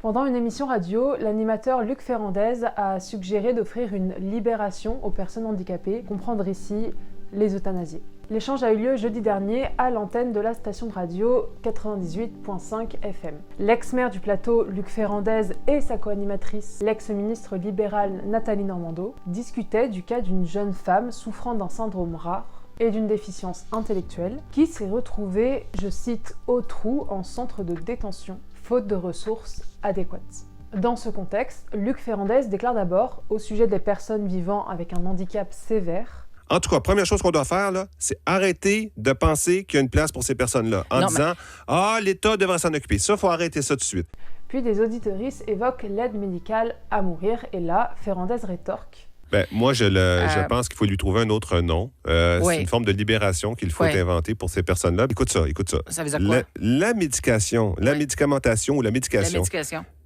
Pendant une émission radio, l'animateur Luc Ferrandez a suggéré d'offrir une libération aux personnes handicapées, comprendre ici les euthanasiés. L'échange a eu lieu jeudi dernier à l'antenne de la station de radio 98.5 FM. L'ex-maire du plateau, Luc Ferrandez, et sa co-animatrice, l'ex-ministre libérale Nathalie Normando, discutaient du cas d'une jeune femme souffrant d'un syndrome rare et d'une déficience intellectuelle qui s'est retrouvée, je cite, au trou en centre de détention, faute de ressources adéquates. Dans ce contexte, Luc Ferrandez déclare d'abord, au sujet des personnes vivant avec un handicap sévère, en tout cas, première chose qu'on doit faire, là, c'est arrêter de penser qu'il y a une place pour ces personnes-là en disant « Ah, l'État devrait s'en occuper ». Ça, il faut arrêter ça tout de suite. Puis des auditeuristes évoquent l'aide médicale à mourir et là, Ferrandez rétorque. Moi, je pense qu'il faut lui trouver un autre nom. C'est une forme de libération qu'il faut inventer pour ces personnes-là. Écoute ça. Ça veut dire quoi? La médication, la médicamentation ou la médication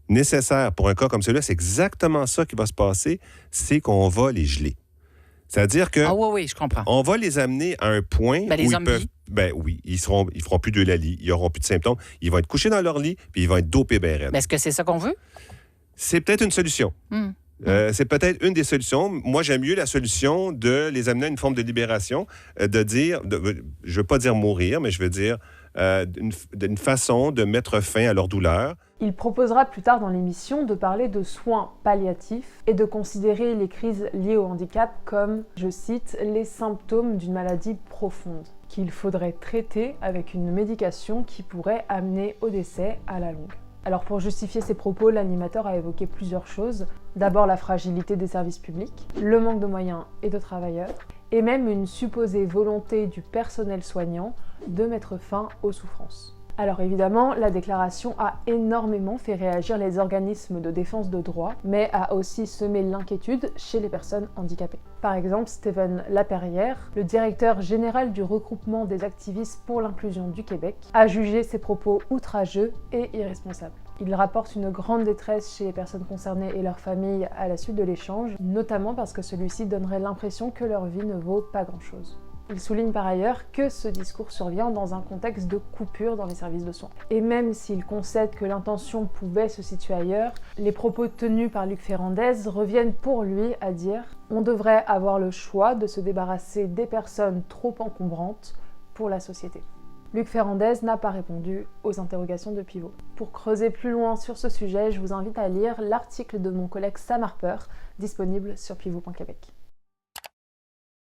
nécessaire pour un cas comme celui-là, c'est exactement ça qui va se passer, c'est qu'on va les geler. C'est-à-dire que je comprends. On va les amener à un point où ils peuvent... ils feront plus de lit, ils n'auront plus de symptômes, ils vont être couchés dans leur lit, puis ils vont être dopés ben raides. Mais est-ce que c'est ça qu'on veut? C'est peut-être une solution. C'est peut-être une des solutions. Moi, j'aime mieux la solution de les amener à une forme de libération, de dire, je ne veux pas dire mourir, mais je veux dire d'une façon de mettre fin à leur douleur. Il proposera plus tard dans l'émission de parler de soins palliatifs et de considérer les crises liées au handicap comme, je cite, les symptômes d'une maladie profonde, qu'il faudrait traiter avec une médication qui pourrait amener au décès à la longue. Alors pour justifier ses propos, l'animateur a évoqué plusieurs choses. D'abord la fragilité des services publics, le manque de moyens et de travailleurs, et même une supposée volonté du personnel soignant de mettre fin aux souffrances. Alors évidemment, la déclaration a énormément fait réagir les organismes de défense de droits, mais a aussi semé l'inquiétude chez les personnes handicapées. Par exemple, Stéphane Laperrière, le directeur général du regroupement des activistes pour l'inclusion du Québec, a jugé ces propos outrageux et irresponsables. Il rapporte une grande détresse chez les personnes concernées et leurs familles à la suite de l'échange, notamment parce que celui-ci donnerait l'impression que leur vie ne vaut pas grand-chose. Il souligne par ailleurs que ce discours survient dans un contexte de coupure dans les services de soins. Et même s'il concède que l'intention pouvait se situer ailleurs, les propos tenus par Luc Ferrandez reviennent pour lui à dire « On devrait avoir le choix de se débarrasser des personnes trop encombrantes pour la société ». Luc Ferrandez n'a pas répondu aux interrogations de Pivot. Pour creuser plus loin sur ce sujet, je vous invite à lire l'article de mon collègue Sam Harper, disponible sur pivot.québec.